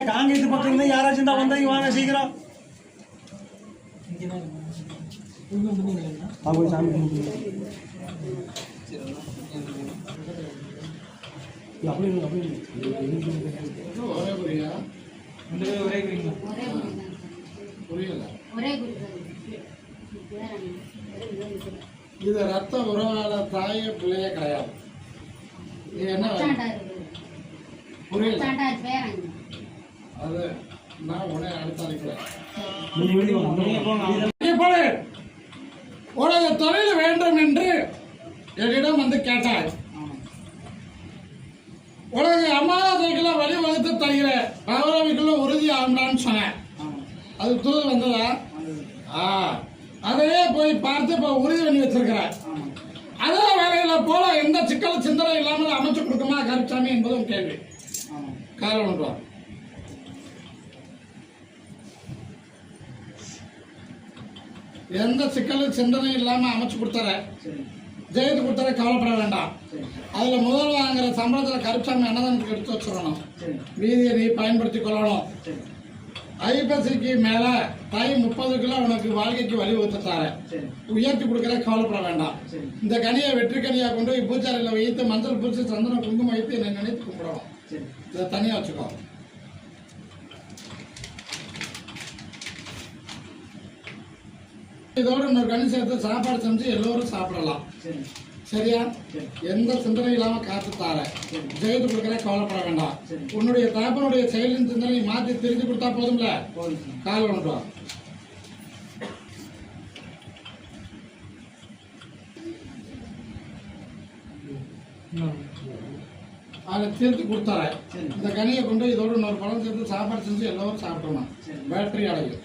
காங்கேயத்து பக்கம் இருந்தா யாராச்சும் தான் வந்தா வாங்க சீக்கிரம். இது ரத்த உறவால தாய பிள்ளைய கிடையாது. என்ன புரியல? அது நான் உடனே அடுத்த உனது தொழில் வேண்டும் என்று என்னிடம் வந்து கேட்டாய். உனது அம்மாதைக்குள்ள வழிவகுத்து தருகிற பௌரவிக்குள்ள உறுதி ஆகலான்னு சொன்னேன். அது தூது வந்ததா? அதையே போய் பார்த்து இப்போ உறுதி பண்ணி வச்சிருக்கிற. அதே வேலையில போல எந்த சிக்கல் சிந்தனை இல்லாமல் அமைச்சு கொடுக்குமா கருச்சாமி என்பதும் கேள்வி. காரணம் ஒன்றுவா எந்த சிக்கலும் சிந்தனை இல்லாம அமைச்சு கொடுத்தார ஜெயித்து கொடுத்தார கவலைப்பட வேண்டாம். அதுல முதல் வாங்குற சம்பளத்துல கருச்சாமி என்னதான் எடுத்து வச்சிடணும். மீதியை நீ பயன்படுத்தி கொள்ளணும். ஐப்பசிக்கு மேல தை 30 கிலோ உனக்கு வாழ்க்கைக்கு வழி ஊத்தார உயர்த்தி கொடுக்கற கவலைப்பட வேண்டாம். இந்த கனியை வெற்றி கனியா கொண்டு போய் பூச்சாரில வைத்து மஞ்சள் பூச்சி சந்தனம் குங்குமம் வைத்து என்னை நினைத்து கும்பிடணும். இதை தனியா வச்சுக்கோ. இதோட இன்னொரு கனி சேர்த்து சாப்பாடு செஞ்சு எல்லோரும் சாப்பிடலாம். சரியா? எந்த சிந்தனை இல்லாம காத்து தார ஜெயித்து கொடுக்கற கவலைப்பட வேண்டாம். உன்னுடைய தகப்பனுடைய செயலின் சிந்தனை மாற்றி திருத்தி கொடுத்தா போதும்ல. கால் ஒன்று அதை திருத்தி கொடுத்தார இந்த கனியை கொண்டு இதோட இன்னொரு பழம் சேர்த்து சாப்பாடு செஞ்சு எல்லோரும் சாப்பிட்டோம்னா பேட்டரி அடையும்.